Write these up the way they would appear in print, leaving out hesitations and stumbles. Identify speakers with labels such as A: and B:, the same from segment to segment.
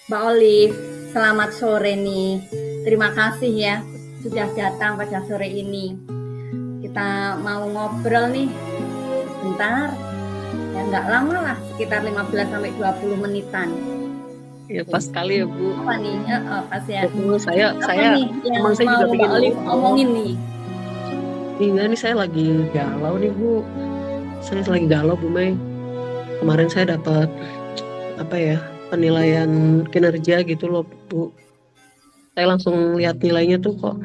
A: Mbak Olive, selamat sore nih. Terima kasih ya sudah datang pada sore ini. Kita mau ngobrol nih sebentar. Ya nggak lama lah, sekitar 15-20 menitan.
B: Ya pas sekali ya Bu.
A: Apa nih? Pas ya.
B: Saya
A: nih yang
B: emang saya juga
A: Mbak Olive omongin nih?
B: Iya nih saya lagi galau nih Bu. Saya lagi galau Bu Mei. Kemarin saya dapat penilaian kinerja gitu loh Bu. Saya langsung lihat nilainya tuh kok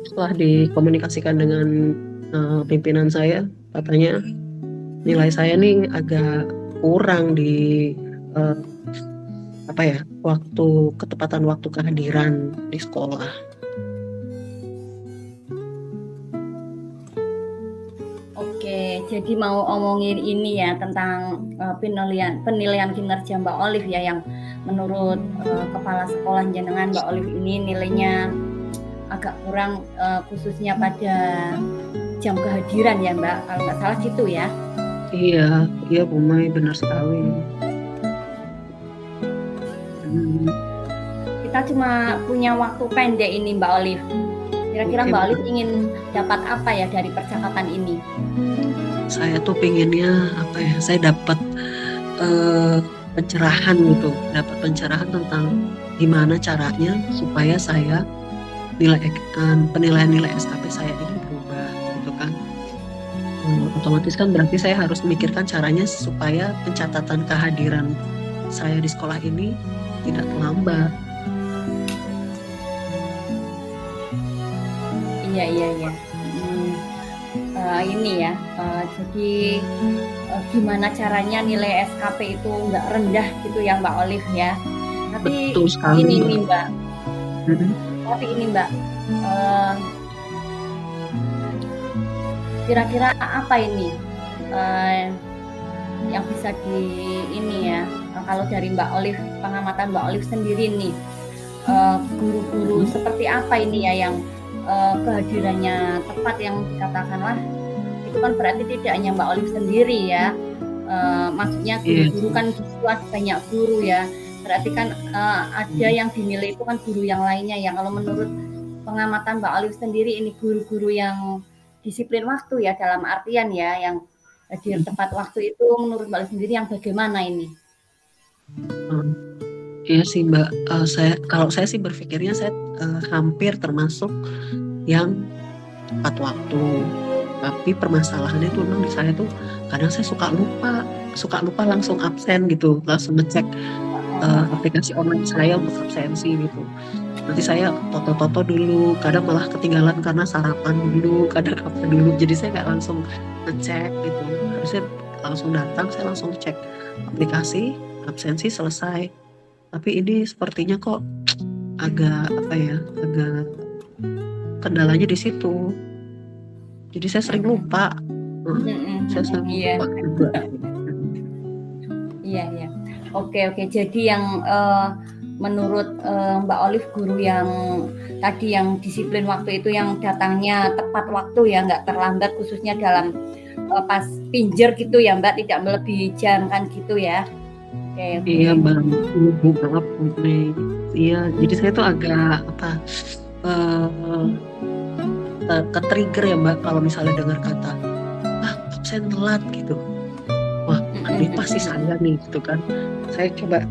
B: setelah dikomunikasikan dengan pimpinan saya, katanya nilai saya nih agak kurang di ketepatan waktu kehadiran di sekolah.
A: Oke, jadi mau omongin ini ya tentang penilaian kinerja Mbak Olive ya, yang menurut kepala sekolah jenengan Mbak Olive ini nilainya agak kurang, khususnya pada jam kehadiran ya Mbak, kalau nggak salah gitu ya.
B: Iya Bu Mai, benar sekali.
A: Kita cuma punya waktu pendek ini Mbak Olive. Kira-kira Mbak Olive ingin dapat apa ya dari percakapan ini?
B: Saya tuh pengennya saya dapat pencerahan gitu, dapat pencerahan tentang gimana caranya supaya saya penilaian nilai SKP saya ini berubah gitu kan. Otomatis kan berarti saya harus memikirkan caranya supaya pencatatan kehadiran saya di sekolah ini tidak terlambat.
A: Iya. Ini ya, jadi gimana caranya nilai SKP itu nggak rendah gitu ya Mbak Olive ya. Tapi
B: betul sekali,
A: ini nih Mbak. Tapi ini Mbak, kira-kira apa ini yang bisa kalau dari Mbak Olive, pengamatan Mbak Olive sendiri nih, guru-guru seperti apa ini ya yang kehadirannya tepat, yang dikatakanlah itu kan berarti tidak hanya Mbak Olive sendiri ya. Maksudnya
B: Iya,
A: guru-guru kan gitu, banyak guru ya. Berarti kan ada yang dinilai itu kan guru yang lainnya ya. Kalau menurut pengamatan Mbak Olive sendiri, ini guru-guru yang disiplin waktu ya, dalam artian ya yang hadir tepat waktu itu, menurut Mbak Olive sendiri yang bagaimana ini?
B: iya sih Mbak. Kalau saya sih berpikirnya saya hampir termasuk yang tepat waktu. Tapi permasalahannya tuh memang di saya tuh kadang saya suka lupa langsung absen gitu, langsung ngecek aplikasi online saya untuk absensi gitu. Nanti saya toto-toto dulu, kadang malah ketinggalan karena sarapan dulu, kadang apa dulu. Jadi saya nggak langsung ngecek gitu. Harusnya langsung datang, saya langsung cek aplikasi, absensi selesai. Tapi ini sepertinya kok agak kendalanya di situ. Jadi saya sering lupa. Saya sering
A: Iya.
B: lupa juga.
A: Iya. Oke. Jadi yang menurut Mbak Olive, guru yang tadi yang disiplin waktu itu, yang datangnya tepat waktu ya, nggak terlambat, khususnya dalam pas pinjer gitu ya Mbak, tidak melebihi jam kan gitu ya. Oke.
B: Iya Mbak, maaf nih. Iya, jadi saya tuh agak ke-trigger ya Mbak kalau misalnya dengar kata absen telat gitu. Wah, ini pasti saya nih gitu kan. Saya coba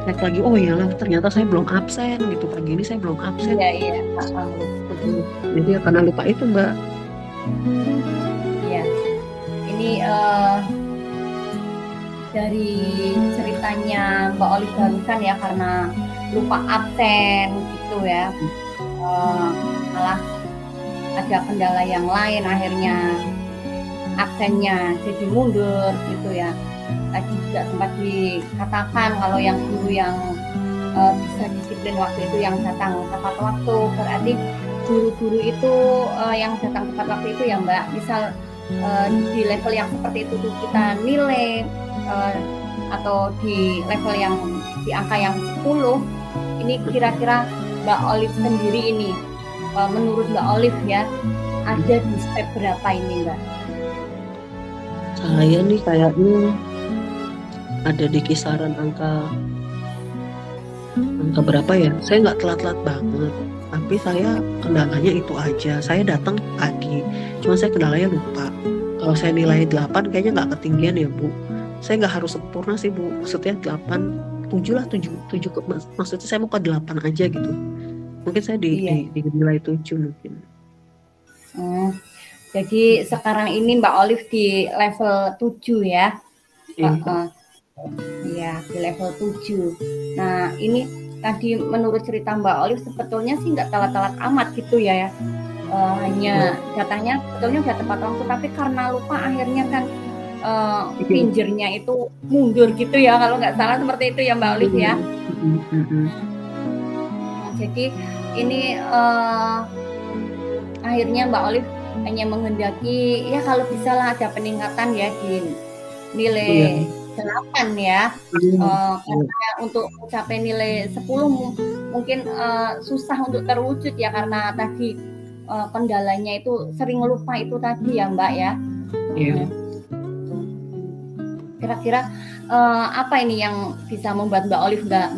B: cek lagi, oh iyalah ternyata saya belum absen gitu, pagi ini saya belum absen.
A: Iya.
B: Jadi ya karena lupa itu Mbak.
A: Iya. Ini dari ceritanya Mbak Olive barusan ya, karena lupa absen gitu ya, malah ada kendala yang lain, akhirnya absennya jadi mundur gitu ya. Tadi juga sempat dikatakan kalau yang guru yang bisa disiplin waktu itu yang datang tepat waktu, berarti guru-guru itu yang datang tepat waktu itu ya Mbak, misal di level yang seperti itu tuh kita nilai atau di level yang di angka yang 10, ini kira-kira Mbak Olive sendiri ini, menurut Mbak Olive ya, ada di step berapa ini Mbak?
B: Saya nih kayaknya ada di kisaran angka berapa ya? Saya nggak telat-telat banget, tapi saya kendalanya itu aja. Saya datang pagi, cuma saya kendalanya lupa. Kalau saya nilai 8 kayaknya nggak ketinggian ya Bu. Saya nggak harus sempurna sih Bu. Maksudnya 8, 7 lah, 7 maksudnya saya mau ke 8 aja gitu. Mungkin saya di nilai 7 mungkin.
A: Jadi sekarang ini Mbak Olive di level 7 ya. Iya, di level 7. Nah, ini tadi menurut cerita Mbak Olive sebetulnya sih nggak telat-telat amat gitu ya. Hanya datangnya sebetulnya udah tepat waktu, tapi karena lupa akhirnya kan pinjernya itu mundur gitu ya, kalau nggak salah seperti itu ya Mbak Olive ya. Jadi ini akhirnya Mbak Olive hanya menghendaki ya kalau bisa lah ada peningkatan ya di nilai 8 ya. Karena untuk mencapai nilai 10 mungkin susah untuk terwujud ya, karena tadi kendalanya itu sering lupa itu tadi ya Mbak ya. Kira-kira apa ini yang bisa membuat Mbak Olive nggak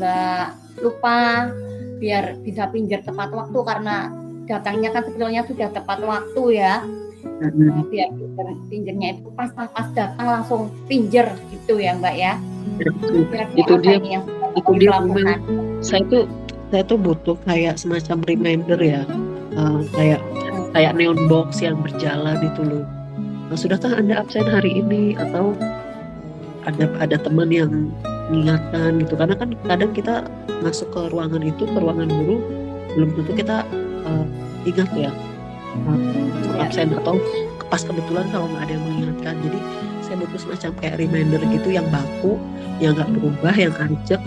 A: lupa biar bisa pinjer tepat waktu, karena datangnya kan sebetulnya sudah tepat waktu ya. Biar pinjernya itu pas datang langsung pinjer gitu ya Mbak ya.
B: Itu dia memang saya tuh butuh kayak semacam reminder ya, kayak neon box yang berjalan itu loh. Nah, sudahkah Anda absen hari ini, atau ada teman yang mengingatkan gitu, karena kan kadang kita masuk ke ruangan guru belum tentu kita ingat ya absen, atau pas kebetulan kalau nggak ada yang mengingatkan. Jadi saya butuh semacam kayak reminder gitu yang baku, yang nggak berubah, yang ajak,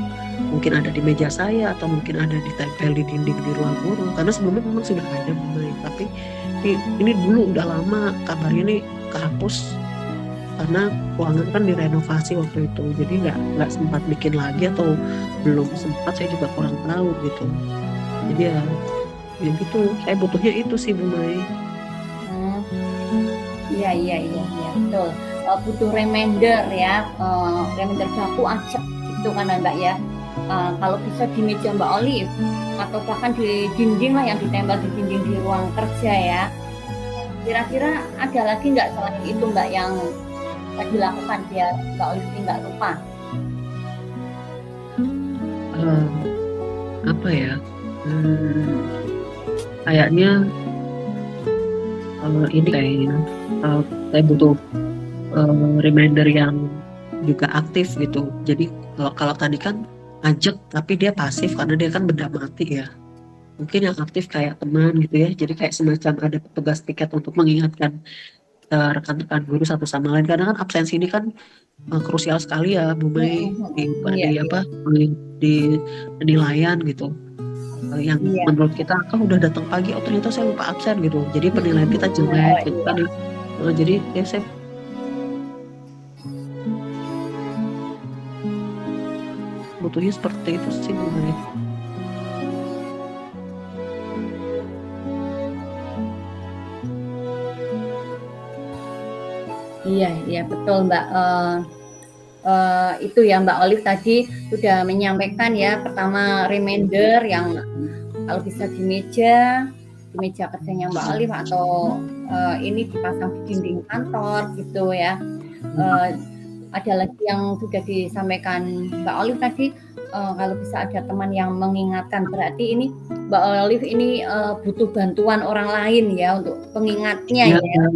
B: mungkin ada di meja saya atau mungkin ada ditempel di dinding di ruang guru, karena sebelumnya memang sudah ada tapi ini dulu udah lama kabarnya nih kehapus karena ruangan kan direnovasi waktu itu, jadi nggak sempat bikin lagi atau belum sempat, saya juga kurang tahu gitu. Jadi ya gitu, saya butuhnya itu sih Bu Mai.
A: Hmm, iya, betul. Butuh reminder ya, reminder baku acak gitu kan Mbak ya. Kalau bisa di meja Mbak Olive atau bahkan di dinding lah, yang ditempel di dinding di ruang kerja ya. Kira-kira ada lagi nggak selain itu Mbak yang dilakukan biar Mbak Olive ini nggak lupa?
B: Apa ya? Kayaknya ini kayaknya saya butuh reminder yang juga aktif gitu. Jadi kalau tadi kan ajak tapi dia pasif karena dia kan benda mati ya. Mungkin yang aktif kayak teman gitu ya. Jadi kayak semacam ada petugas tiket untuk mengingatkan rekan-rekan guru satu sama lain. Karena kan absensi ini kan krusial sekali ya Bu Mei
A: Iya.
B: di penilaian gitu. Yang
A: Iya.
B: menurut kita kan udah datang pagi, oh ternyata saya lupa absen gitu. Jadi penilaian kita jelek gitu kan. Jadi ya saya butuhnya seperti itu sih Bu Mei.
A: Iya betul Mbak. Itu ya Mbak Olive tadi sudah menyampaikan ya, pertama reminder yang kalau bisa di meja kerjanya Mbak Olive atau ini dipasang di dinding kantor gitu ya. Ada lagi yang sudah disampaikan Mbak Olive tadi, kalau bisa ada teman yang mengingatkan, berarti ini Mbak Olive ini butuh bantuan orang lain ya untuk pengingatnya ya.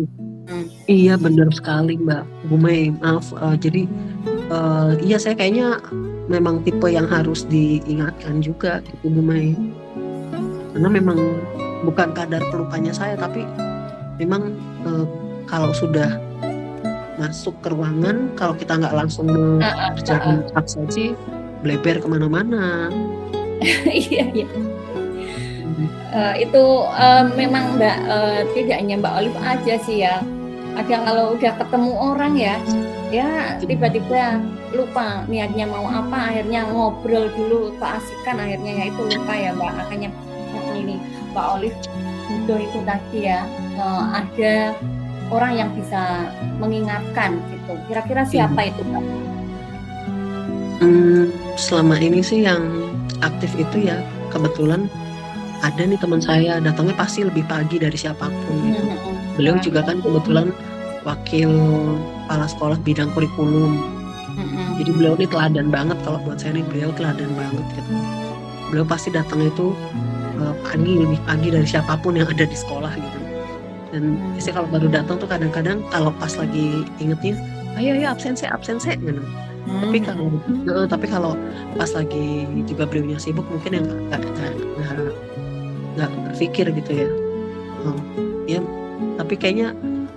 B: Iya benar sekali Mbak Bu Mei, maaf. Jadi iya saya kayaknya memang tipe yang harus diingatkan juga gitu Bu Mei. Karena memang bukan kadar pelupanya saya, tapi memang kalau sudah masuk ke ruangan, kalau kita nggak langsung mengerjakan absensi, bleber kemana-mana.
A: Iya. Itu memang Mbak, tidak hanya Mbak Olive aja sih ya. Ada kalau udah ketemu orang ya tiba-tiba lupa niatnya mau apa, akhirnya ngobrol dulu keasikan, akhirnya ya itu lupa ya Mbak. Makanya ini Mbak Olive butuh itu tadi ya, ada orang yang bisa mengingatkan gitu. Kira-kira siapa itu Mbak?
B: Selama ini sih yang aktif itu ya kebetulan ada nih teman saya, datangnya pasti lebih pagi dari siapapun gitu. Beliau juga kan kebetulan wakil kepala sekolah bidang kurikulum. Jadi beliau ini teladan banget, kalau buat saya nih beliau teladan banget gitu. Beliau pasti datang itu lebih pagi dari siapapun yang ada di sekolah gitu. Dan sih kalau baru datang tuh kadang-kadang kalau pas lagi ingetnya, ayo absensi gitu. Tapi kalau pas lagi juga beliaunya sibuk, mungkin yang nggak berpikir gitu ya. Ya tapi kayaknya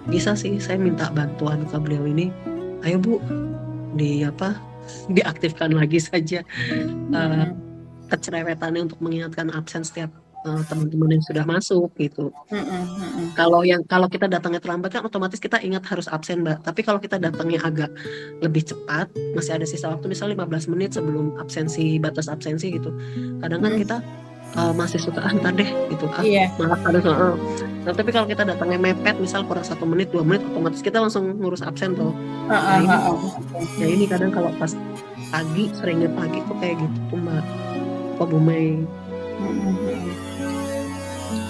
B: bisa sih saya minta bantuan ke beliau ini, ayo Bu diaktifkan lagi saja kecerewetannya untuk mengingatkan absen setiap teman-teman yang sudah masuk gitu. Kalau kita datangnya terlambat kan otomatis kita ingat harus absen Mbak. Tapi kalau kita datangnya agak lebih cepat, masih ada sisa waktu misalnya 15 menit sebelum batas absensi gitu, kadang kan kita masih suka ntar deh gitu, malah harus nah, tapi kalau kita datangnya mepet, misal kurang 1 menit 2 menit, otomatis kita langsung ngurus absen tuh. Ya ini kadang kalau pas pagi, seringnya pagi tuh kayak gitu tuh Mbak Bu Mei.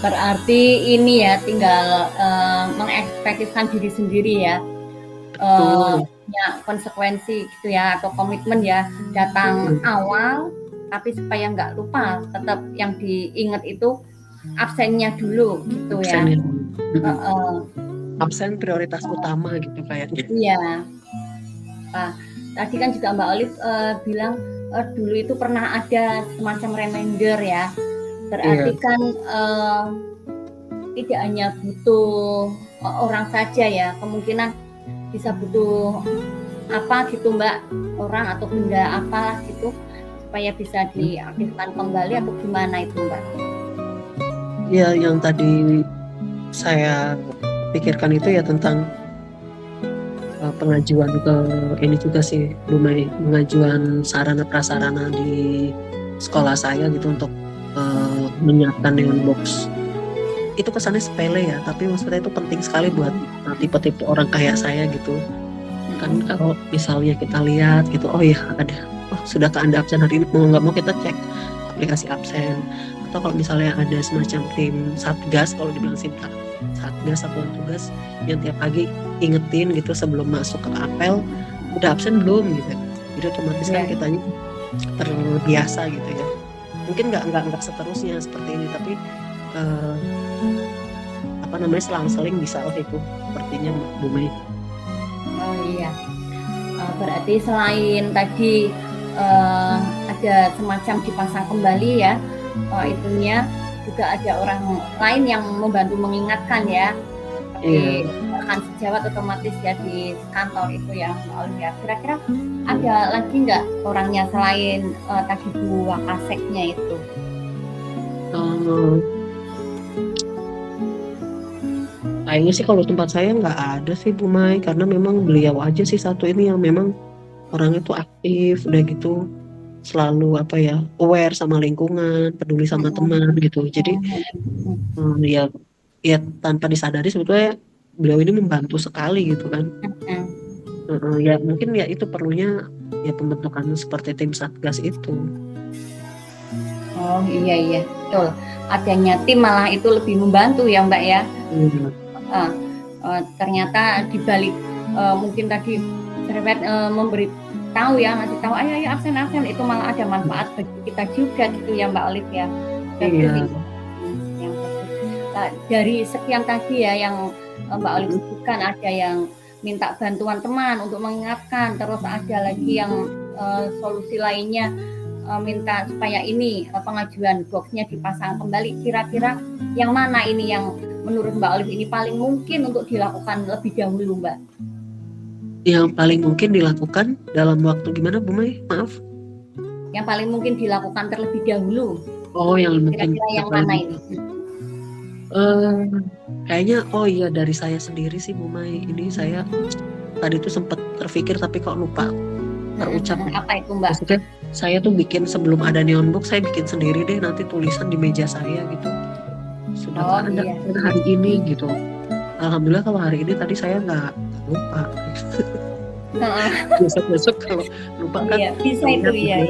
A: Berarti ini ya tinggal mengekspektifkan diri sendiri ya, punya konsekuensi gitu ya, atau komitmen ya, datang awal tapi supaya nggak lupa, tetap yang diingat itu absennya dulu gitu ya.
B: Absen prioritas utama gitu kayaknya.
A: Iya. Tadi kan juga Mbak Olive bilang dulu itu pernah ada semacam reminder ya. Berarti kan tidak hanya butuh orang saja ya, kemungkinan bisa butuh apa gitu Mbak, orang atau benda apa gitu, supaya bisa diaktifkan kembali, atau gimana itu Mbak?
B: Ya yang tadi saya pikirkan itu ya tentang pengajuan ke ini juga sih, Bu Mai, pengajuan sarana prasarana di sekolah saya gitu untuk menyiapkan neon box. Itu kesannya sepele ya, tapi maksudnya itu penting sekali buat tipe-tipe orang kayak saya gitu. Kan kalau misalnya kita lihat gitu, oh ya sudah Anda absen hari ini, mau nggak mau kita cek aplikasi absen. Atau kalau misalnya ada semacam tim satgas, kalau dibilang satgas satuan tugas yang tiap pagi ingetin gitu sebelum masuk ke apel, udah absen belum gitu. Jadi otomatis kan kita terbiasa gitu ya. Mungkin nggak seterusnya seperti ini, tapi selang-seling bisa lah itu sepertinya, Bu Mei.
A: Oh iya, berarti selain tadi ada semacam dipasang kembali ya, itunya juga ada orang lain yang membantu mengingatkan ya. Di rekan sejawat otomatis ya di kantor itu ya, Mbak Olive ya. Kira-kira ada lagi nggak orangnya selain tadi Bu Wakaseknya itu?
B: Kayaknya sih kalau tempat saya nggak ada sih Bu Mai, karena memang beliau aja sih satu ini yang memang orangnya tuh aktif, udah gitu selalu aware sama lingkungan, peduli sama teman gitu. Jadi ya tanpa disadari sebetulnya beliau ini membantu sekali gitu kan. Ya mungkin ya itu perlunya ya pembentukan seperti tim satgas itu.
A: Oh iya betul, adanya tim malah itu lebih membantu ya Mbak ya. Ternyata dibalik mungkin tadi cerewet memberi tahu ya, ngasih tahu ayo absen itu malah ada manfaat bagi kita juga gitu ya Mbak Olive ya. Dari sekian tadi ya yang Mbak Olive sebutkan, ada yang minta bantuan teman untuk mengingatkan, terus ada lagi yang solusi lainnya minta supaya ini pengajuan boxnya dipasang kembali. Kira-kira yang mana ini yang menurut Mbak Olive ini paling mungkin untuk dilakukan lebih dahulu, Mbak?
B: Yang paling mungkin dilakukan dalam waktu gimana, Bu Mai? Maaf.
A: Yang paling mungkin dilakukan terlebih dahulu.
B: Oh, yang mungkin.
A: Kira-kira yang mana ini?
B: Kayaknya dari saya sendiri sih, Bu Mai. Ini saya tadi tuh sempat terpikir tapi kok lupa terucap.
A: Apa itu, Mbak?
B: Maksudnya saya tuh bikin sebelum ada neon box, saya bikin sendiri deh nanti tulisan di meja saya gitu. Sudah ada hari ini gitu. Alhamdulillah kalau hari ini tadi saya nggak lupa. Besok kalau lupa kan
A: bisa itu ya.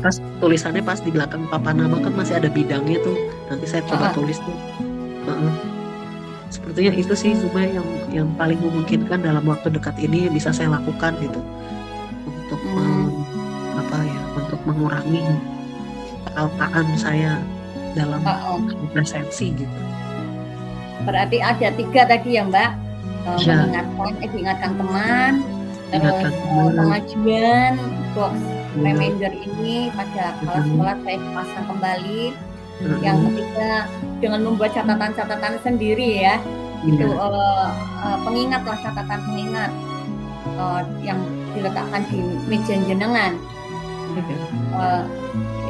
B: Pas tulisannya pas di belakang papan nama kan masih ada bidangnya tuh, nanti saya coba tulis tuh. Sepertinya itu sih cuma yang paling memungkinkan dalam waktu dekat ini bisa saya lakukan gitu untuk untuk mengurangi kealpaan saya dalam presensi gitu.
A: Berarti ada 3 tadi ya Mbak, mengingatkan teman, terus pengajuan box reminder ini pada kepala sekolah saya pasang kembali. Yang ketiga dengan membuat catatan-catatan sendiri ya, itu catatan pengingat yang diletakkan di meja jenengan.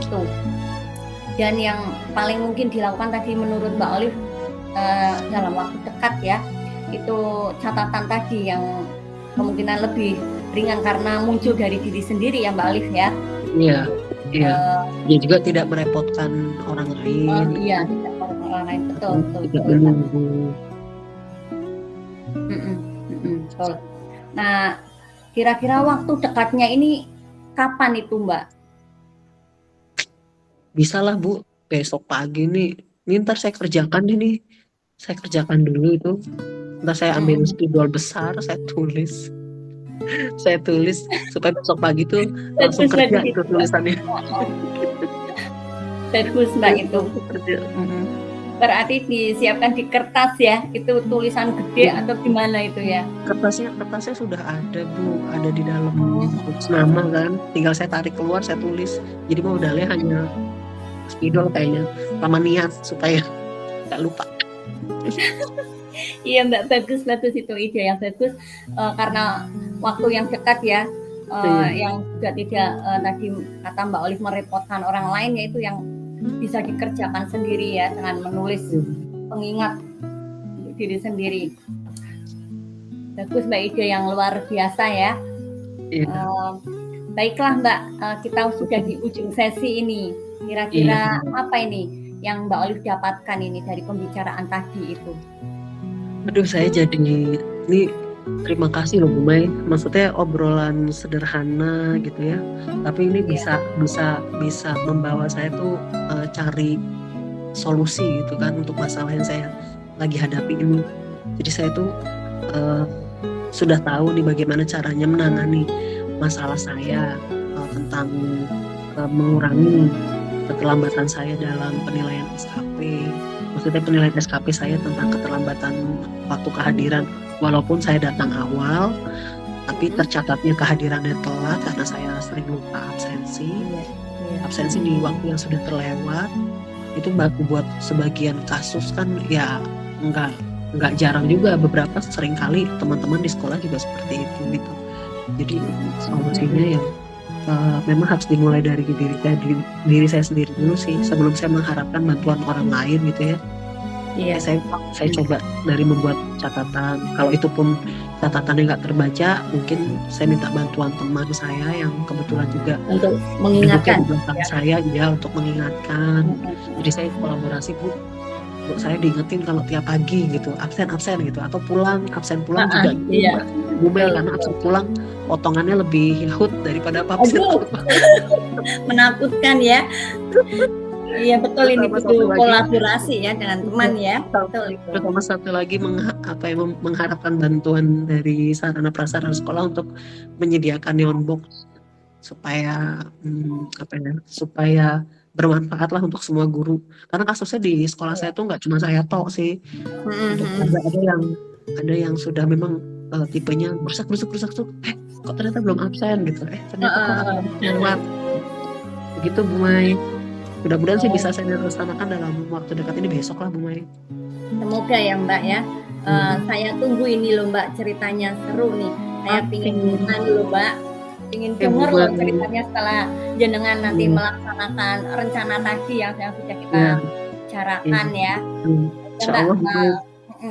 A: Itu. Dan yang paling mungkin dilakukan tadi menurut Mbak Olive dalam waktu dekat ya, itu catatan tadi yang kemungkinan lebih ringan karena muncul dari diri sendiri ya Mbak Olive ya.
B: Iya. Dia juga tidak merepotkan orang lain.
A: Tidak merepotkan orang lain, betul.
B: Tidak menunggu.
A: Betul. Nah, kira-kira waktu dekatnya ini kapan itu Mbak?
B: Bisa lah Bu, besok pagi nih. Ini ntar saya kerjakan ini. Saya kerjakan dulu itu. Ntar saya ambil spidol besar, saya tulis supaya besok pagi tuh langsung kerja itu tulisannya.
A: Bagus Mbak itu. Berarti disiapkan di kertas ya, itu tulisan gede atau gimana itu ya?
B: Kertasnya sudah ada Bu, ada di dalam box nama kan. Tinggal saya tarik keluar, saya tulis. Jadi modalnya hanya spidol kayaknya, sama niat supaya nggak lupa.
A: Iya Mbak, bagus itu ide yang bagus karena waktu yang dekat ya, yang juga tidak tadi kata Mbak Olive merepotkan orang lain, yaitu yang bisa dikerjakan sendiri ya dengan menulis pengingat untuk diri sendiri. Bagus Mbak, ide yang luar biasa ya.
B: Iya,
A: Baiklah Mbak, kita sudah di ujung sesi ini. Kira-kira
B: iya.
A: apa ini yang Mbak Olive dapatkan ini dari pembicaraan tadi itu?
B: Aduh, saya jadi ini terima kasih loh Bu Mai. Maksudnya obrolan sederhana gitu ya. Tapi ini
A: Iya.
B: bisa membawa saya tuh cari solusi gitu kan untuk masalah yang saya lagi hadapi ini. Jadi saya tuh eh, sudah tahu nih bagaimana caranya menangani masalah saya tentang mengurangi keterlambatan saya dalam penilaian SKP. Maksudnya penilaian SKP saya tentang keterlambatan waktu kehadiran. Walaupun saya datang awal, tapi tercatatnya kehadirannya telat karena saya sering lupa absensi.
A: Iya. Iya.
B: Absensi di waktu yang sudah terlewat. Itu buat sebagian kasus kan ya nggak jarang juga, beberapa sering kali teman-teman di sekolah juga seperti itu gitu. Jadi solusinya ya memang harus dimulai dari diri saya sendiri dulu sih sebelum saya mengharapkan bantuan orang lain gitu ya.
A: Iya.
B: Saya coba dari membuat catatan. Kalau itu pun catatannya nggak terbaca, mungkin saya minta bantuan teman saya yang kebetulan juga
A: Untuk
B: duduknya
A: mengingatkan.
B: di belakang saya ya untuk mengingatkan. Jadi saya kolaborasi Bu saya diingetin kalau tiap pagi gitu absen gitu atau absen pulang juga gitu
A: Iya.
B: Bu Mel, karena absen pulang potongannya lebih hut daripada absen.
A: Aduh, menakutkan ya. Iya betul, ini
B: Sama
A: butuh
B: satu lagi,
A: kolaborasi ya dengan teman ya. Betul itu.
B: terus sama satu lagi mengharapkan bantuan dari sarana prasarana sekolah untuk menyediakan neon box supaya supaya bermanfaat lah untuk semua guru. Karena kasusnya di sekolah saya tuh nggak cuma saya tok sih. Untuk ada yang sudah memang tipenya berusak tuh, kok ternyata belum absen gitu, ternyata kok absen lewat. Begitu Bu Mai. Mudah-mudahan sih bisa saya laksanakan dalam waktu dekat ini, besok lah Bu Mai.
A: Semoga ya Mbak ya. Saya tunggu ini loh Mbak, ceritanya seru nih. Saya pingin loh Mbak, pingin denger loh ceritanya setelah jenengan nanti melaksanakan rencana tadi yang sudah kita bicarakan ya. Mbak,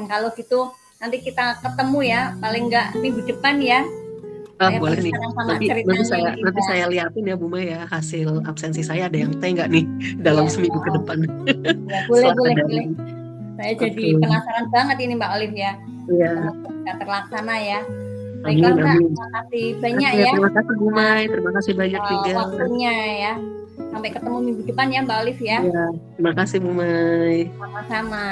A: kalau gitu nanti kita ketemu ya, paling nggak minggu depan ya.
B: Boleh nih. Nanti saya liatin ya Bu Mai ya, hasil absensi saya ada yang nggak nih dalam seminggu ke depan.
A: Ya, boleh. Saya jadi penasaran banget ini Mbak Olive ya.
B: Iya.
A: Semoga terlaksana ya.
B: Baiklah Mbak,
A: terima kasih banyak ya.
B: Terima kasih Bu Mai, terima kasih banyak juga
A: waktunya ya. Sampai ketemu minggu depan ya Mbak Olive ya.
B: Iya, terima kasih Bu Mai.
A: Sama-sama.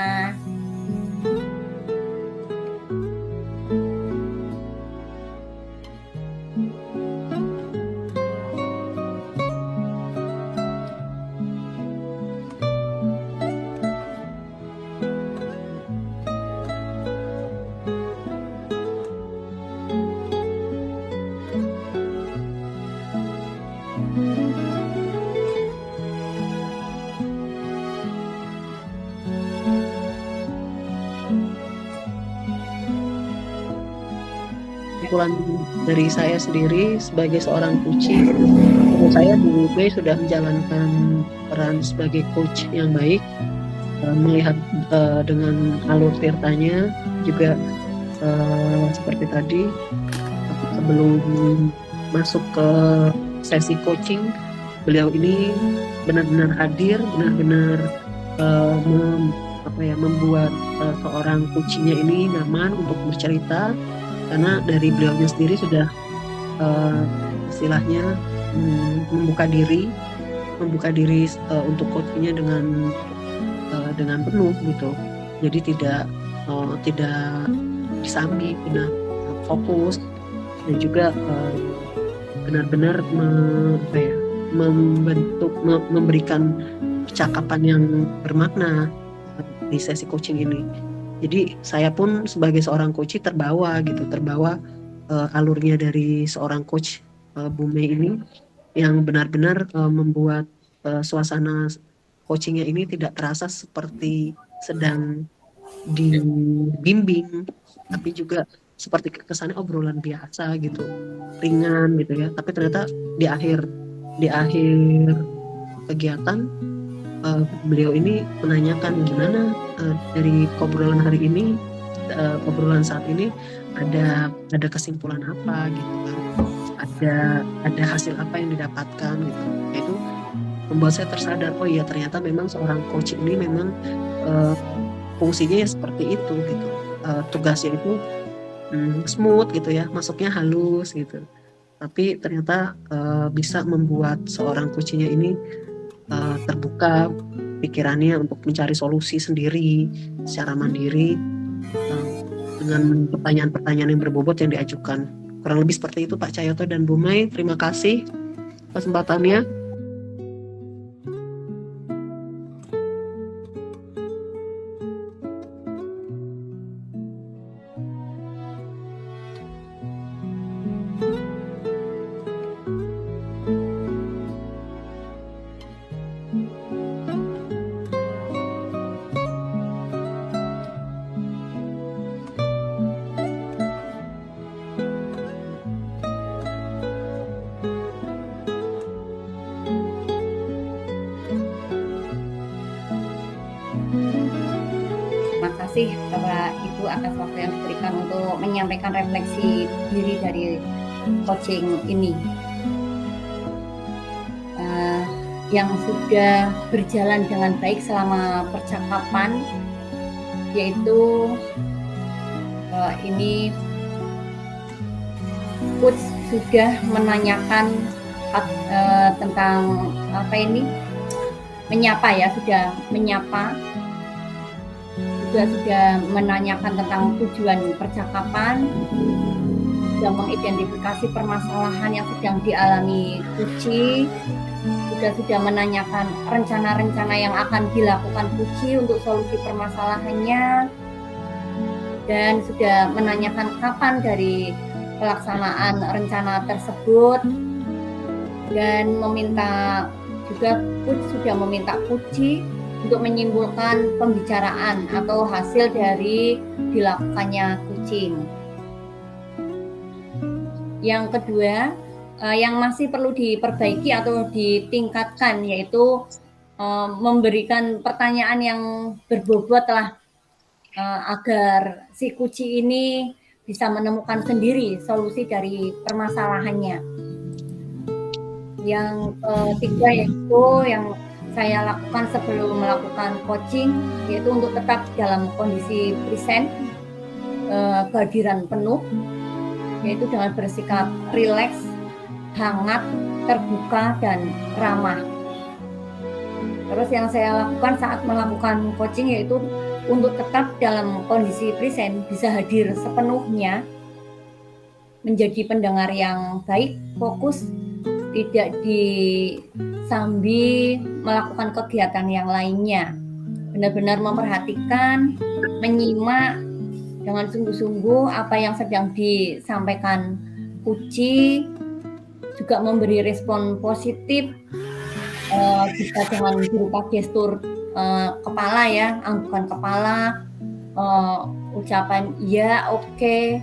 B: Kesimpulan dari saya sendiri sebagai seorang coaching, menurut saya Bu Mai sudah menjalankan peran sebagai coach yang baik, melihat dengan alur tirtanya juga seperti tadi sebelum masuk ke sesi coaching, beliau ini benar-benar hadir, benar-benar membuat seorang coachingnya ini nyaman untuk bercerita. Karena dari beliaunya sendiri sudah istilahnya membuka diri untuk coachingnya dengan penuh gitu. Jadi tidak disambi, benar fokus dan juga benar-benar memberikan percakapan yang bermakna di sesi coaching ini. Jadi saya pun sebagai seorang coach terbawa alurnya dari seorang coach Bu Mai ini yang benar-benar membuat suasana coachingnya ini tidak terasa seperti sedang dibimbing, tapi juga seperti kesannya obrolan biasa gitu, ringan gitu ya. Tapi ternyata di akhir kegiatan beliau ini menanyakan gimana dari obrolan hari ini obrolan saat ini ada kesimpulan apa gitu kan, ada hasil apa yang didapatkan gitu. Itu membuat saya tersadar, oh iya ternyata memang seorang coach ini memang fungsinya ya seperti itu gitu. Tugasnya itu smooth gitu ya, masuknya halus gitu. Tapi ternyata bisa membuat seorang coachnya ini terbuka pikirannya untuk mencari solusi sendiri secara mandiri dengan pertanyaan-pertanyaan yang berbobot yang diajukan. Kurang lebih seperti itu Pak Cayoto dan Bu Mai. Terima kasih kesempatannya.
A: Terima kasih Bapak Ibu atas waktu yang diberikan untuk menyampaikan refleksi diri dari coaching ini. Yang sudah berjalan dengan baik selama percakapan, yaitu ini coach sudah menanyakan tentang apa ini, menyapa ya, sudah menyapa, juga sudah menanyakan tentang tujuan percakapan, sudah mengidentifikasi permasalahan yang sedang dialami Puji, juga sudah menanyakan rencana-rencana yang akan dilakukan Puji untuk solusi permasalahannya, dan sudah menanyakan kapan dari pelaksanaan rencana tersebut, dan meminta juga sudah meminta Puji untuk menyimpulkan pembicaraan atau hasil dari dilakukannya coaching. Yang kedua, yang masih perlu diperbaiki atau ditingkatkan, yaitu memberikan pertanyaan yang berbobot lah, agar si Kuci ini bisa menemukan sendiri solusi dari permasalahannya. Yang ketiga yaitu yang saya lakukan sebelum melakukan coaching, yaitu untuk tetap dalam kondisi present, kehadiran penuh, yaitu dengan bersikap rileks, hangat, terbuka, dan ramah. Terus yang saya lakukan saat melakukan coaching yaitu untuk tetap dalam kondisi present, bisa hadir sepenuhnya, menjadi pendengar yang baik, fokus, tidak disambi melakukan kegiatan yang lainnya. Benar-benar memperhatikan, menyimak dengan sungguh-sungguh apa yang sedang disampaikan Puji, juga memberi respon positif, bisa dengan berupa gestur kepala ya, anggukan kepala, ucapan iya, oke,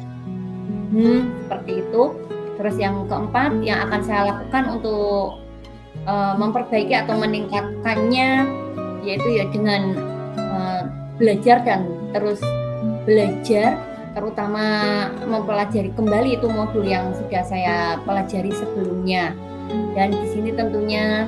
A: seperti itu. Terus yang keempat yang akan saya lakukan untuk memperbaiki atau meningkatkannya, yaitu ya dengan belajar dan terus belajar, terutama mempelajari kembali itu modul yang sudah saya pelajari sebelumnya. Dan di sini tentunya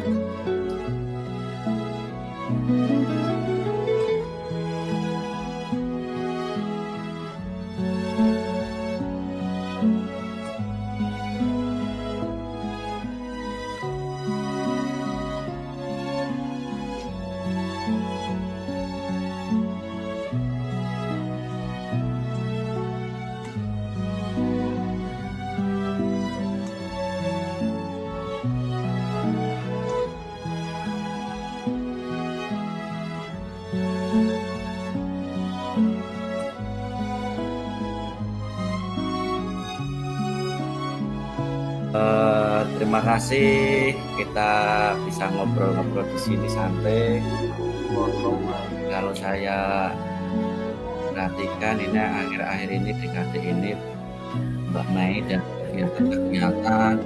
C: terima kasih kita bisa ngobrol-ngobrol di sini santai. Kalau saya perhatikan ini akhir-akhir ini dekade ini Mbak Mai dan kegiatan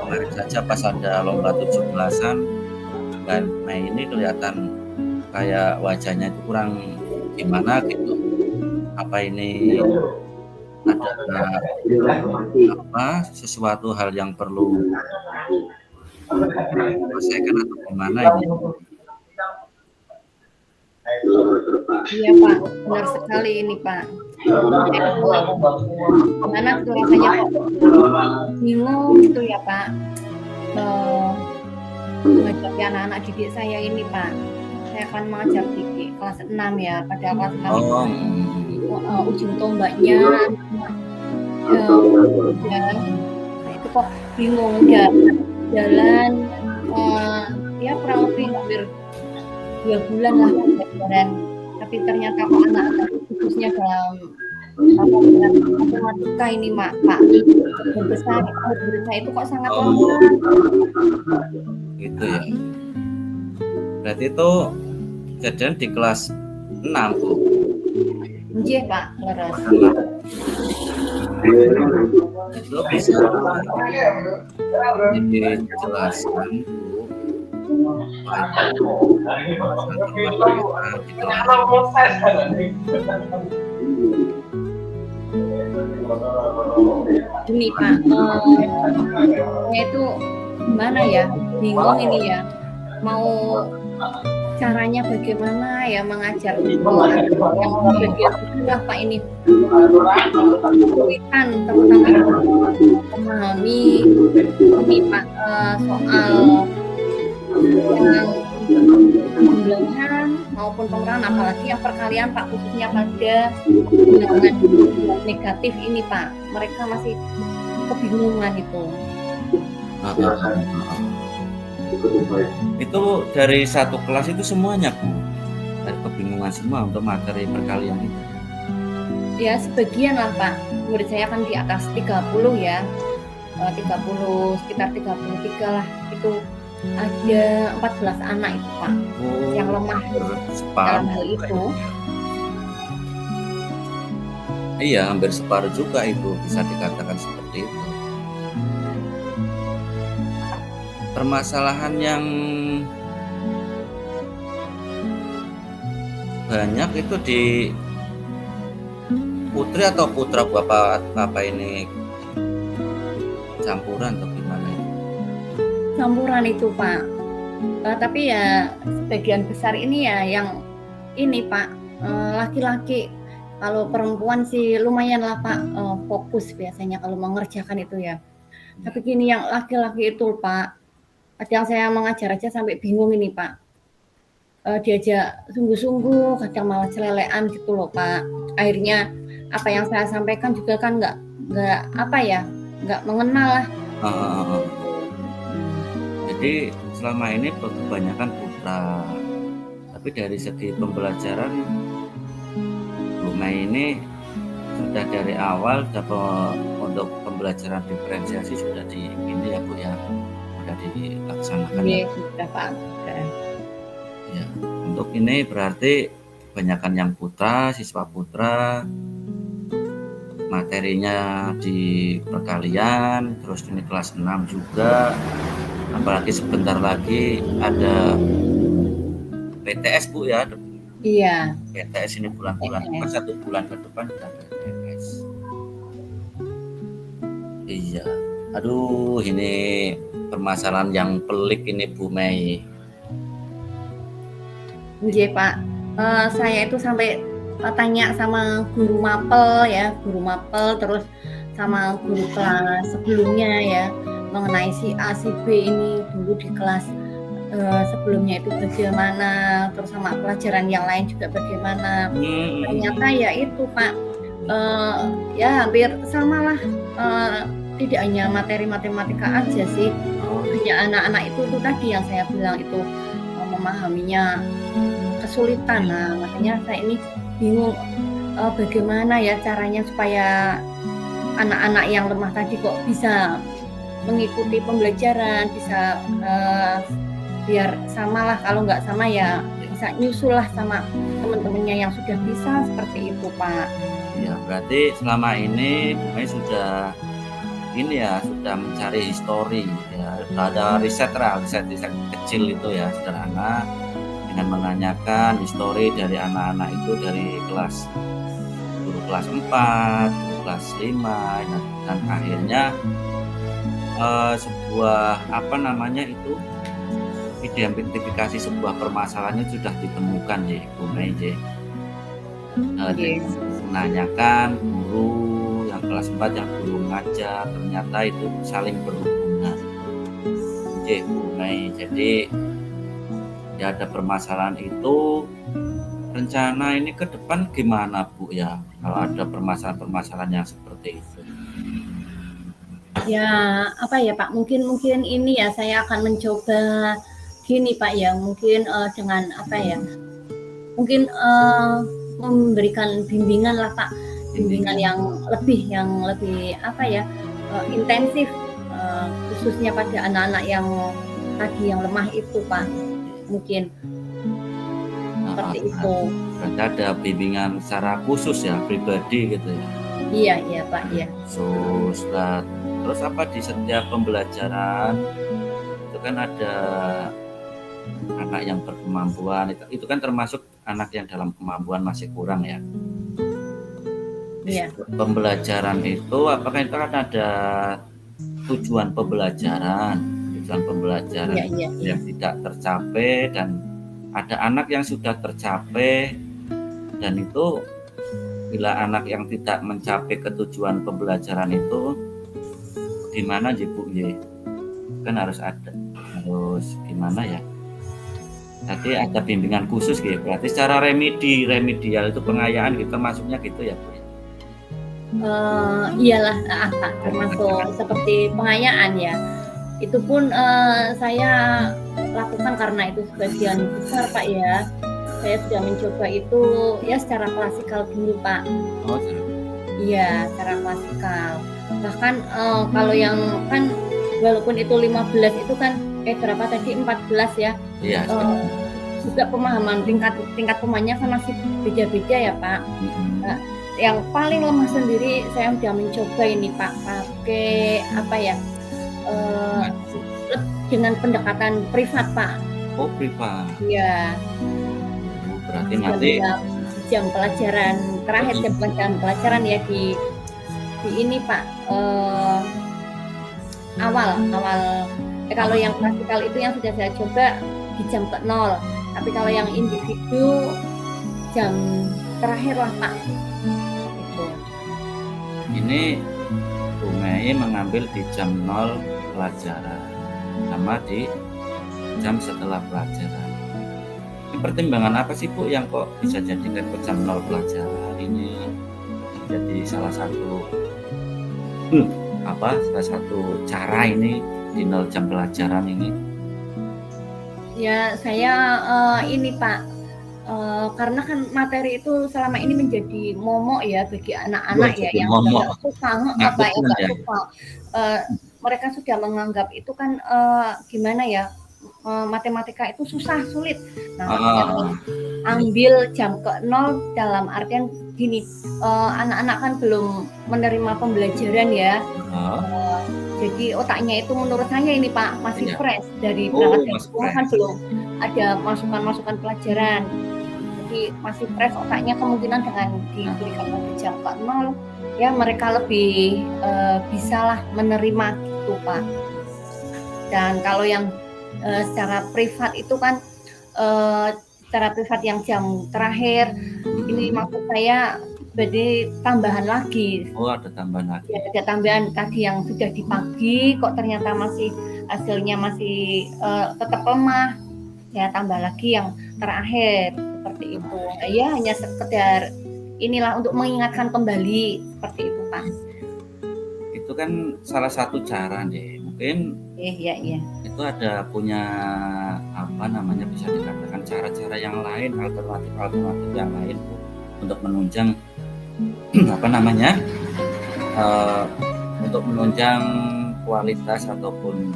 C: kemarin saja pas ada lomba 17-an Mbak Mai ini kelihatan kayak wajahnya itu kurang gimana gitu. Apa ini ada sesuatu hal yang perlu diselesaikan atau gimana ini?
A: Iya Pak, benar sekali ini Pak. Gimana tuh rasanya kok bingung gitu ya Pak, menghadapi anak-anak didik saya ini Pak. Saya akan mengajar di kelas 6 ya, pada kelas 6 ujung tombaknya itu kok bingung udah jalan ya kurang lebih hampir 2 bulan lah pelajaran, tapi ternyata kok anak-anak khususnya dalam matematika ini Pak berbesar itu kok sangat lemah
C: gitu ya. Berarti itu kejadian di kelas 6 Bu.
A: Nggih Pak, leres.
C: Itu bisa dijelaskan
A: Ini Pak, saya itu gimana ya, bingung ini ya, mau caranya bagaimana ya mengajar yang bagian itulah Pak ini kesulitan terutama memahami ini Pak soal yang pembelajaran maupun pemeran, apalagi yang perkalian Pak, khususnya pada bilangan negatif ini Pak, mereka masih kebingungan itu.
C: Itu dari satu kelas itu semuanya Bu, dari kebingungan semua untuk materi perkalian itu.
A: Ya sebagian lah Pak, menurut saya kan di atas 30 ya, 30 sekitar 33 lah, itu ada 14 anak itu Pak yang lemah dalam hal itu.
C: Iya, hampir separuh juga itu, bisa dikatakan seperti itu. Permasalahan yang banyak itu di putri atau putra Bapak ini campuran atau gimana itu?
A: Campuran itu Pak, tapi ya sebagian besar ini ya yang ini Pak laki-laki. Kalau perempuan sih lumayan lah Pak, fokus biasanya kalau mengerjakan itu ya. Tapi gini yang laki-laki itu Pak, kadang saya mengajar aja sampai bingung ini Pak. Diajak sungguh-sungguh, kadang malah celelean gitu loh Pak. Akhirnya apa yang saya sampaikan juga kan nggak mengenal lah.
C: Jadi selama ini kebanyakan putra, tapi dari segi pembelajaran Bu Mei ini sudah dari awal untuk pembelajaran diferensiasi sudah di ini ya Bu ya, sudah dilaksanakan.
A: Iya sudah Pak.
C: Ya, untuk ini berarti kebanyakan yang putra, siswa putra, materinya di perkalian, terus ini kelas 6 juga, apalagi sebentar lagi ada PTS Bu ya.
A: Iya.
C: PTS ini bulan-bulan depan, 1 bulan ke depan sudah PTS. Iya, aduh ini permasalahan yang pelik ini Bu Mei.
A: Iya Pak, saya itu sampai tanya sama guru mapel ya, terus sama guru kelas sebelumnya ya, mengenai si A, si B ini dulu di kelas sebelumnya itu bagaimana, terus sama pelajaran yang lain juga bagaimana. Ternyata ya itu Pak, ya hampir sama lah, tidak hanya materi matematika aja sih, hanya anak-anak itu tadi yang saya bilang itu memahaminya kesulitan. Nah makanya saya ini bingung bagaimana ya caranya supaya anak-anak yang lemah tadi kok bisa mengikuti pembelajaran, bisa biar sama lah, kalau nggak sama ya bisa nyusul lah sama teman-temannya yang sudah bisa seperti itu Pak.
C: Ya berarti selama ini Bu Mei sudah ini ya, sudah mencari histori ya, ada riset kecil itu ya, sederhana dengan menanyakan histori dari anak-anak itu dari guru kelas 4, guru kelas 5, dan akhirnya sebuah identifikasi sebuah permasalahannya sudah ditemukan ya Bu Mei ya.
A: Yes.
C: Menanyakan guru yang kelas 4 yang dulu ngajar ternyata itu saling berhubungan. Oke Bu Mei, jadi ya ada permasalahan itu, rencana ini ke depan gimana Bu ya kalau ada permasalahan-permasalahan yang seperti itu?
A: Ya, apa ya Pak, mungkin ini ya saya akan mencoba gini Pak ya, mungkin dengan apa ya, mungkin memberikan bimbingan lah Pak, bimbingan yang lebih apa ya, intensif, khususnya pada anak-anak yang tadi yang lemah itu Pak, mungkin seperti itu.
C: Berarti ada bimbingan secara khusus ya, pribadi gitu ya?
A: Iya Pak, iya.
C: Terus apa di setiap pembelajaran itu kan ada anak yang berkemampuan, itu kan termasuk anak yang dalam kemampuan masih kurang ya.
A: Iya.
C: Pembelajaran itu apakah itu kan ada tujuan pembelajaran
A: Iya.
C: yang tidak tercapai, dan ada anak yang sudah tercapai, dan itu bila anak yang tidak mencapai ketujuan pembelajaran itu gimana Bu? Kan harus gimana ya? Tadi ada bimbingan khusus gitu. Berarti secara remedial itu pengayaan gitu masuknya gitu ya Bu?
A: Iyalah Pak, termasuk seperti pengayaan ya. Itu pun saya lakukan karena itu sebagian besar Pak ya. Saya sudah mencoba itu ya secara klasikal dulu Pak.
C: Oh,
A: iya, secara klasikal. Bahkan kalau yang kan walaupun itu 15 itu kan berapa tadi 14 ya.
C: Iya.
A: Juga pemahaman tingkat pemahamannya kan masih beda-beda ya Pak. Nah, yang paling lemah sendiri saya sudah mencoba ini Pak, pakai apa ya? Dengan pendekatan privat Pak.
C: Oh, privat.
A: Iya.
C: Berarti nanti
A: jam pelajaran terakhir, jam pelajaran ya di ini Pak, awal kalau yang klasikal itu yang sudah saya coba di jam ke 0, tapi kalau yang individu jam terakhir lah Pak. Gitu.
C: Ini Bu Mei mengambil di jam 0 pelajaran sama di jam setelah pelajaran. Ini pertimbangan apa sih Bu yang kok bisa jadikan ke jam 0 pelajaran ini jadi salah satu cara ini di 0 jam pelajaran ini?
A: Ya saya ini Pak, karena kan materi itu selama ini menjadi momok ya bagi anak-anak ya yang nggak suka mereka sudah menganggap itu kan gimana ya, matematika itu sulit. Nah, ambil jam ke 0 dalam artian gini, anak-anak kan belum menerima pembelajaran ya. Jadi otaknya itu menurut saya ini Pak masih fresh dari berangkat dari sekolah kan belum ada masukan pelajaran. Jadi masih fresh otaknya, kemungkinan dengan diberikan pada jam ke 0 ya mereka lebih bisalah menerima gitu Pak. Dan kalau yang secara privat itu kan secara privat yang jam terakhir ini maksud saya berarti tambahan lagi.
C: Oh, ada tambahan lagi.
A: Ya, ada tambahan tadi yang sudah di pagi kok ternyata masih hasilnya masih tetap lemah. Ya tambah lagi yang terakhir seperti itu. Ya hanya sekedar inilah untuk mengingatkan kembali seperti itu Pak.
C: Itu kan salah satu cara deh. Mungkin
A: Iya.
C: Itu ada punya bisa dikatakan cara-cara yang lain, alternatif yang lain Bu, untuk menunjang untuk menunjang kualitas ataupun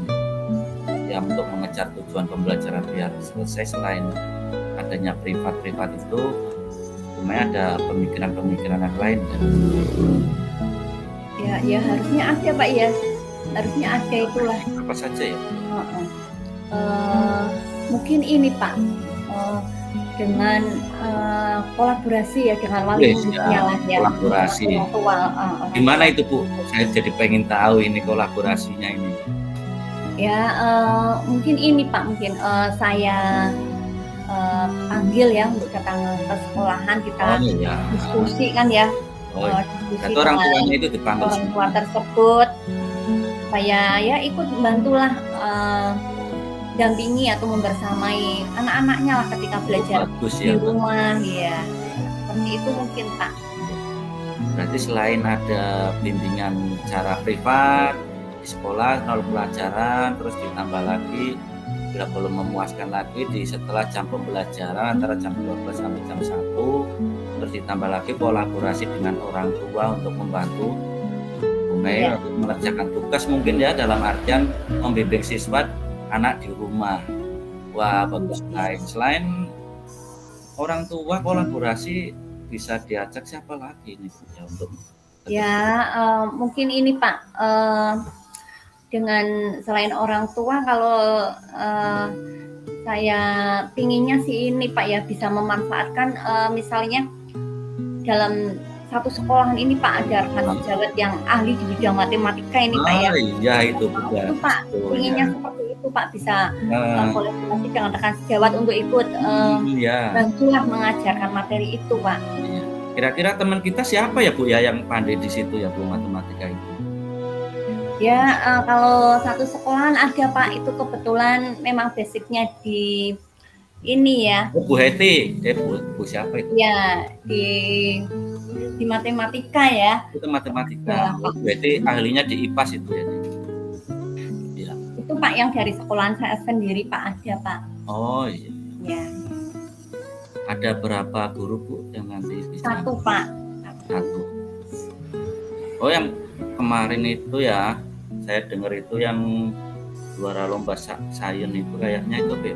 C: ya untuk mengejar tujuan pembelajaran biar selesai. Selain adanya privat itu cuma ada pemikiran yang lain kan?
A: Ya harusnya ada Pak ya, harusnya ada itulah.
C: Apa saja ya?
A: Mungkin ini Pak, dengan, kolaborasi ya dengan wali
C: Wes
A: muridnya
C: ya,
A: lah ya,
C: kolaborasi.
A: orang tua, orang
C: Gimana
A: tua.
C: itu Bu? Saya jadi pengen tahu ini kolaborasinya ini.
A: Ya, mungkin ini Pak, mungkin, saya, panggil ya untuk datang ke sekolahan, kita
C: Oh ya.
A: diskusi kan ya,
C: Oh ya.
A: diskusi
C: Berarti orang
A: dengan
C: tuanya itu dipanggil
A: orang tua
C: semua.
A: tersebut, supaya ya ikut membantulah, dampingi atau membersamai anak-anaknya lah ketika
C: Oh,
A: belajar
C: bagus
A: di
C: ya, Mbak.
A: rumah, ya. Seperti itu mungkin Pak.
C: Berarti selain ada bimbingan secara privat di sekolah, nol pelajaran, terus ditambah lagi bila belum memuaskan lagi setelah jam pembelajaran antara jam 12 sampai jam 1, terus ditambah lagi kolaborasi dengan orang tua untuk membantu Bu Mei
A: Iya.
C: untuk mengerjakan tugas mungkin ya, dalam artian membimbing siswa anak di rumah. Wah, bagus sekali. Selain orang tua kolaborasi, bisa diajak siapa lagi nih Bu ya untuk
A: Ya, mungkin ini Pak, dengan selain orang tua kalau, saya pinginnya sih ini Pak ya, bisa memanfaatkan, misalnya dalam satu sekolahan ini Pak, ada rekan sejawat yang ahli di bidang matematika ini Pak ya.
C: iya itu juga.
A: Itu Pak,
C: Oh,
A: pinginnya
C: ya.
A: seperti itu Pak, bisa,
C: Nah,
A: kolaborasi dengan rekan sejawat untuk ikut,
C: iya.
A: bantulah mengajarkan materi itu Pak.
C: Iya. Kira-kira teman kita siapa ya Bu ya yang pandai di situ ya Bu, matematika itu?
A: Ya, kalau satu sekolahan ada Pak, itu kebetulan memang basic-nya di ini ya,
C: Oh, Bu Heti. Bu siapa itu?
A: ya di matematika ya.
C: Itu matematika.
A: Ya,
C: Oh, Bu Heti ahlinya di IPAS itu ya. Iya.
A: itu Pak yang dari sekolahan saya sendiri Pak, ada Pak.
C: Oh iya.
A: Ya,
C: Ada berapa guru Bu yang nanti bisa?
A: satu Pak.
C: Satu. Oh, yang kemarin itu ya, saya dengar itu yang juara lomba sains itu kayaknya itu Bu.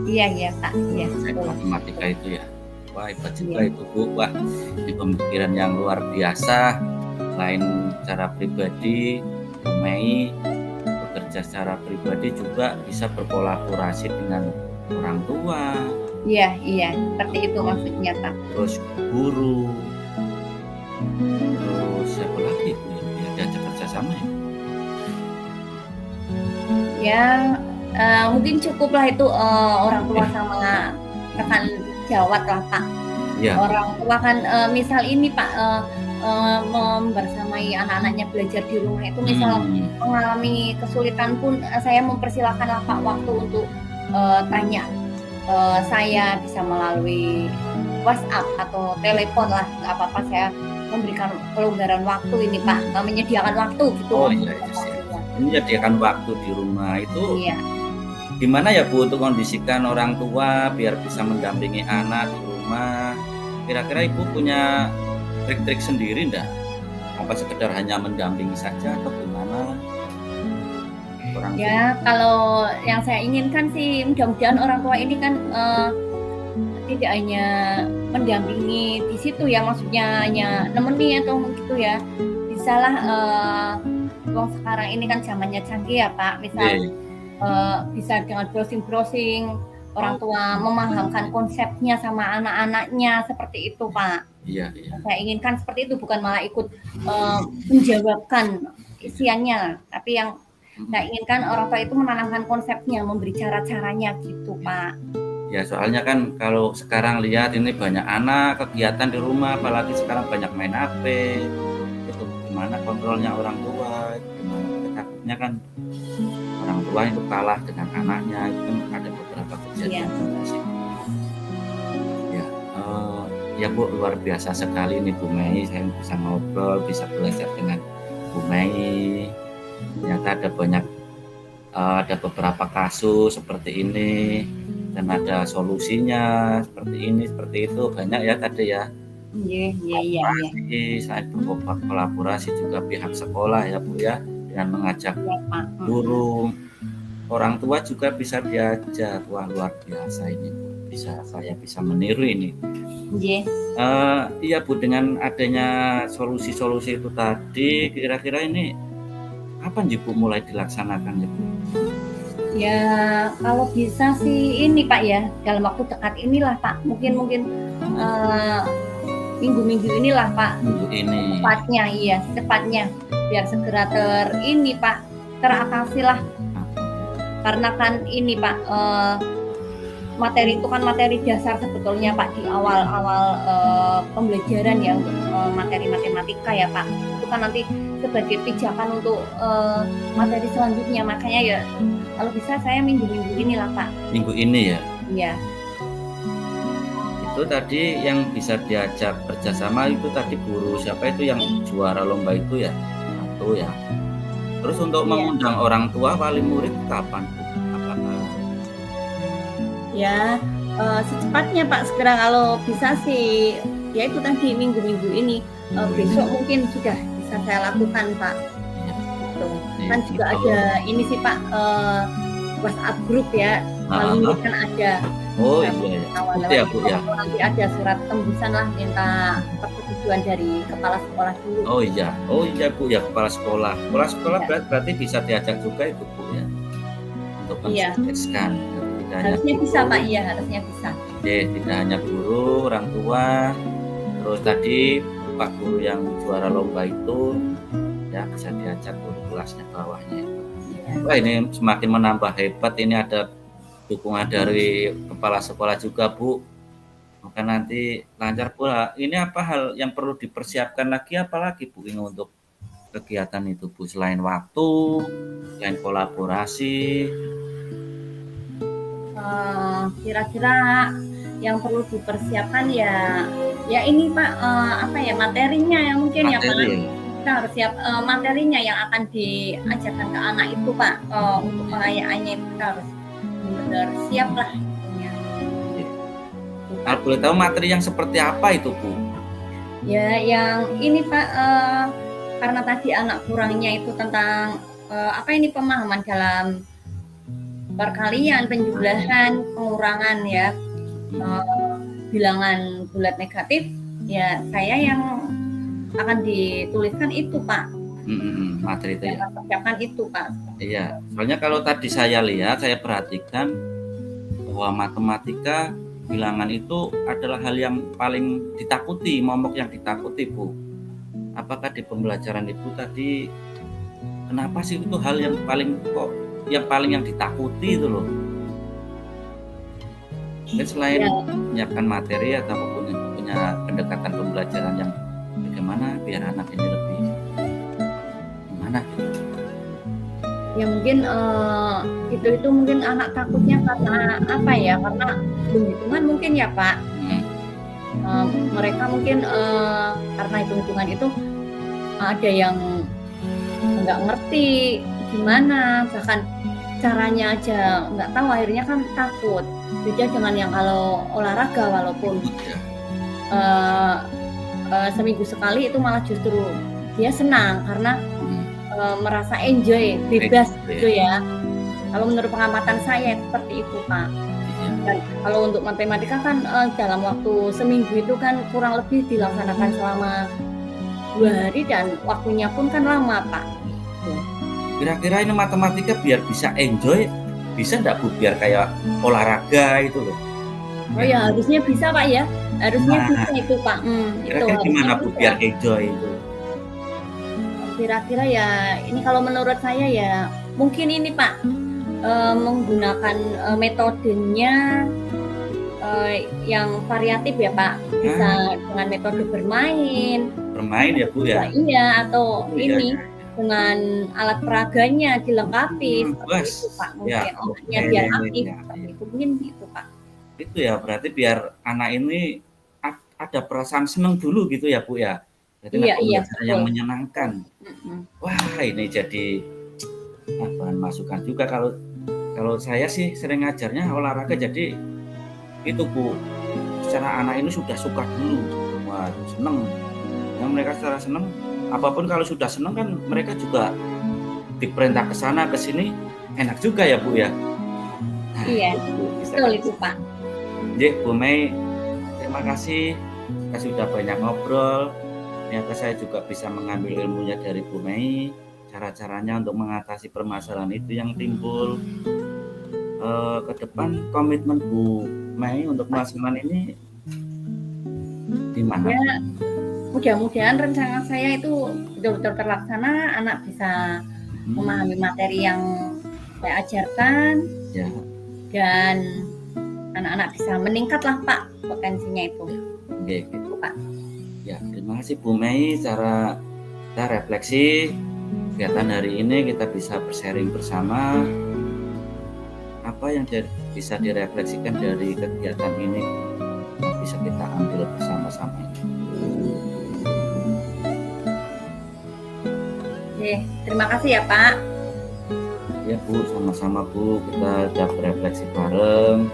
A: Iya Pak, iya. betul.
C: Matematika itu ya. Wah, hebat juga itu Bu. Wah, ini pemikiran yang luar biasa. Selain secara pribadi, Bu Mei bekerja secara pribadi juga bisa berkolaborasi dengan orang tua,
A: Iya, seperti itu maksudnya Pak.
C: terus guru, terus siapa lagi Bu ya? Diajak kerja sama ya?
A: Ya, mungkin cukuplah itu, orang tua sama rekan sejawat lah Pak.
C: Iya.
A: Orang tua kan, misal ini Pak, membersamai anak-anaknya belajar di rumah itu misal mengalami kesulitan pun, saya mempersilahkan lah Pak waktu untuk, tanya. Saya bisa melalui WhatsApp atau telepon lah, nggak apa-apa, saya memberikan kelonggaran waktu ini Pak, menyediakan waktu gitu.
C: Oh iya itu sih. Menyediakan waktu di rumah itu
A: Iya.
C: gimana ya Bu untuk kondisikan orang tua biar bisa mendampingi anak di rumah? Kira-kira Ibu punya trik-trik sendiri enggak? Apa sekedar hanya mendampingi saja atau gimana? Orang tua.
A: Ya, kalau yang saya inginkan sih mudah-mudahan orang tua ini kan, tidak hanya mendampingi di situ ya, maksudnya hanya nemeni atau gitu ya. Bisalah, wong sekarang ini kan zamannya canggih ya Pak, misal, bisa dengan browsing-browsing, orang tua memahamkan konsepnya sama anak-anaknya, seperti itu Pak.
C: Iya.
A: Saya inginkan seperti itu, bukan malah ikut, menjawabkan isiannya, tapi yang saya inginkan orang tua itu menanamkan konsepnya, memberi cara-caranya gitu Pak.
C: Ya soalnya kan kalau sekarang lihat ini banyak anak kegiatan di rumah, apalagi sekarang banyak main HP. Itu gimana kontrolnya orang tua? Gimana? Takutnya kan orang tua itu kalah dengan anaknya, itu kan ada beberapa kejadian. Ya, ya Bu, luar biasa sekali nih Bu Mei, saya bisa ngobrol, bisa belajar dengan Bu Mei. Ternyata ada beberapa kasus seperti ini dan ada solusinya seperti ini, seperti itu, banyak ya tadi ya.
A: Iya.
C: Saya berkolaborasi juga pihak sekolah ya Bu ya, dengan mengajak guru, orang tua juga bisa diajak. Wah, luar biasa ini Bu. Saya bisa meniru ini. Iya Bu, dengan adanya solusi-solusi itu tadi, kira-kira ini kapan Bu mulai dilaksanakan ya Bu?
A: Ya, kalau bisa sih ini Pak ya, dalam waktu dekat inilah Pak, mungkin, eee, minggu-minggu inilah Pak,
C: Minggu ini.
A: secepatnya iya, secepatnya, biar segera ini Pak, teratasilah. Karena kan ini Pak, materi itu kan materi dasar sebetulnya Pak, di awal-awal, pembelajaran ya untuk, materi matematika ya Pak. Itu kan nanti sebagai pijakan untuk, materi selanjutnya, makanya ya kalau bisa saya minggu-minggu inilah Pak.
C: Minggu ini ya.
A: Iya.
C: Itu tadi yang bisa diajak kerjasama itu tadi guru siapa itu yang juara lomba itu ya? Satu ya. Terus untuk
A: Iya.
C: mengundang orang tua wali murid kapan Bu? Apakah
A: Ya, secepatnya Pak, segera kalau bisa sih, ya itu tadi minggu-minggu ini,
C: minggu ini?
A: besok mungkin sudah bisa saya lakukan Pak,
C: Iya.
A: gitu.
C: Iya,
A: Kan
C: jadi
A: juga
C: kalau
A: ada ini sih Pak, WhatsApp grup ya, wali
C: heeh.
A: murid kan ada.
C: Oh
A: Nah,
C: iya ya.
A: awal
C: Itu
A: lewat
C: ya
A: itu
C: Bu ya.
A: kalau nanti ada surat tembusan lah, minta persetujuan dari kepala sekolah dulu.
C: Oh iya. Oh iya Bu ya, kepala sekolah. Kepala sekolah
A: Ya,
C: berarti bisa diajak juga itu Bu ya, untuk
A: iya,
C: mensukseskan. Jadi tidak hanya
A: harusnya bisa
C: guru,
A: Pak, iya harusnya bisa.
C: tidak hanya guru, orang tua, terus tadi Pak guru yang juara lomba itu ya bisa diajak guru kelasnya bawahnya itu.
A: Iya.
C: Wah ini semakin menambah hebat, ini ada dukungan dari kepala sekolah juga Bu. Maka nanti lancar pula. Ini apa hal yang perlu dipersiapkan lagi apalagi Bu ini untuk kegiatan itu Bu, selain waktu, selain kolaborasi?
A: Kira-kira yang perlu dipersiapkan ya, ya ini Pak, apa ya, materinya ya mungkin ya Pak.
C: Materi.
A: Kita harus siap, materinya yang akan diajarkan ke anak itu Pak, untuk pengayaannya itu kita harus benar-benar siap lah itunya.
C: Kalau boleh tahu materi yang seperti apa itu Bu?
A: Ya yang ini Pak, karena tadi anak kurangnya itu tentang, apa ini, pemahaman dalam perkalian, penjumlahan, pengurangan ya, bilangan bulat negatif, ya saya yang akan dituliskan itu Pak,
C: Materi itu
A: yang
C: ya.
A: akan persiapkan itu Pak.
C: Iya, soalnya kalau tadi saya lihat, saya perhatikan bahwa matematika bilangan itu adalah hal yang paling ditakuti, momok yang ditakuti Bu. Apakah di pembelajaran Ibu tadi, kenapa sih itu hal yang paling yang ditakuti itu loh? Mungkin selain
A: Ya,
C: menyiapkan materi atau punya pendekatan pembelajaran yang bagaimana biar anak ini lebih gimana gitu.
A: ya mungkin, itu mungkin anak takutnya karena apa ya, karena hitung-hitungan mungkin ya Pak, mereka mungkin, karena hitung-hitungan itu ada yang nggak ngerti gimana, bahkan caranya aja nggak tahu, akhirnya kan takut. Beda dengan yang kalau olahraga walaupun,
C: Ya.
A: seminggu sekali itu malah justru dia senang karena, merasa enjoy, bebas gitu ya. Kalau menurut pengamatan saya seperti itu Pak. Dan kalau untuk matematika kan, dalam waktu seminggu itu kan kurang lebih dilaksanakan selama 2 hari dan waktunya pun kan lama Pak.
C: Kira-kira ini matematika biar bisa enjoy, bisa nggak Bu biar kayak olahraga itu loh?
A: Oh ya harusnya bisa Pak ya, harusnya
C: Nah,
A: bisa itu Pak, itu
C: kira-kira
A: harusnya
C: gimana Bu
A: bisa.
C: biar enjoy itu?
A: Kira-kira ya ini kalau menurut saya ya mungkin ini Pak, menggunakan, metodenya, yang variatif ya Pak, bisa dengan metode bermain,
C: Bermain ya Bu ya?
A: iya atau
C: Oh, iya,
A: ini
C: iya.
A: dengan alat peraganya dilengkapi seperti
C: Wes,
A: itu Pak
C: ya,
A: mungkin, anaknya
C: oke,
A: biar
C: ya,
A: aktif
C: ya.
A: seperti itu, mungkin gitu Pak.
C: Itu ya berarti biar anak ini ada perasaan senang dulu gitu ya Bu ya? Jadi
A: Iya iya,
C: pembelajaran yang
A: betul.
C: menyenangkan. Wah ini jadi bahan masukan juga kalau saya sih sering ngajarnya olahraga jadi itu Bu, secara anak ini sudah suka dulu, wah seneng. Yang mereka secara seneng, apapun kalau sudah seneng kan mereka juga diperintah ke sana ke sini enak juga ya Bu ya. Nah,
A: Iya,
C: itu bisa
A: betul
C: kan.
A: itu Pak.
C: Jadi Bu Mei, terima kasih kita sudah banyak ngobrol. Ternyata saya juga bisa mengambil ilmunya dari Bu Mei, cara-caranya untuk mengatasi permasalahan itu yang timbul. ke depan komitmen Bu Mei untuk melaksanakan ini gimana?
A: Ya, mudah-mudahan rencana saya itu betul-betul terlaksana, anak bisa memahami materi yang saya ajarkan,
C: Ya,
A: dan anak-anak bisa meningkatlah Pak potensinya itu.
C: oke.
A: Itu Pak.
C: Ya, terima kasih Bu Mei. Cara kita refleksi kegiatan hari ini, kita bisa bersharing bersama apa yang bisa direfleksikan dari kegiatan ini yang bisa kita ambil bersama-sama.
A: Oke, terima kasih ya Pak.
C: Ya Bu, sama-sama Bu, kita sudah berefleksi bareng,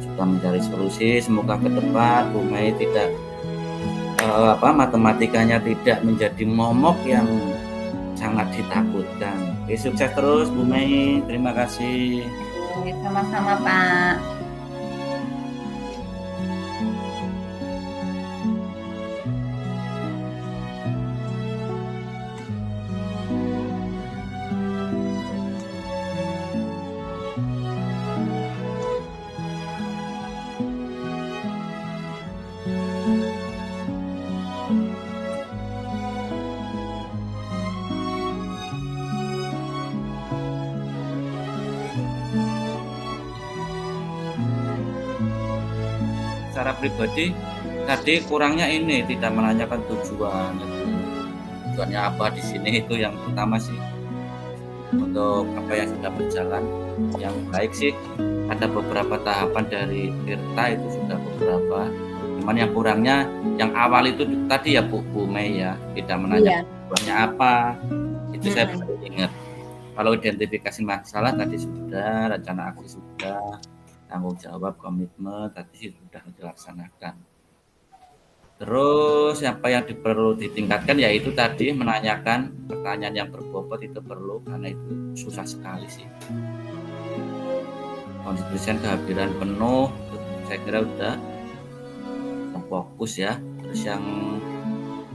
C: sudah mencari solusi. Semoga ke depan Bu Mei tidak matematikanya tidak menjadi momok yang sangat ditakutkan. Oke, sukses terus Bu Mei. Terima kasih.
A: Oke, sama-sama Pak.
C: Secara pribadi tadi kurangnya ini tidak menanyakan tujuannya apa di sini. Itu yang pertama sih, untuk apa yang sudah berjalan yang baik sih. Ada beberapa tahapan dari Tirta itu sudah beberapa, cuman yang kurangnya yang awal itu tadi ya Bu Mei ya, tidak menanyakan tujuannya apa. Itu saya baru ingat. Kalau identifikasi masalah tadi sudah, rencana aksi sudah, tanggung jawab, komitmen tadi sih sudah dilaksanakan. Terus apa yang perlu ditingkatkan yaitu tadi menanyakan pertanyaan yang berbobot, itu perlu, karena itu susah sekali sih. Konsisten kehadiran penuh, saya kira udah fokus ya. Terus yang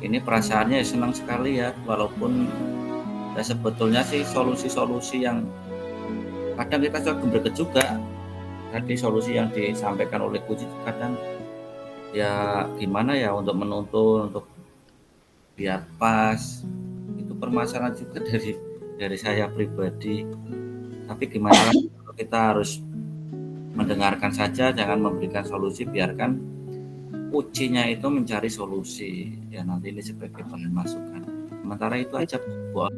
C: ini perasaannya senang sekali ya, walaupun ya sebetulnya sih solusi-solusi yang kadang kita suka berget juga. Tadi solusi yang disampaikan oleh Puji kadang ya gimana ya untuk menuntun, untuk biar pas, itu permasalahan juga dari saya pribadi. Tapi gimana kalau kita harus mendengarkan saja, jangan memberikan solusi, biarkan ujinya itu mencari solusi ya, nanti ini sebagai bahan masukan. Sementara itu aja Bu.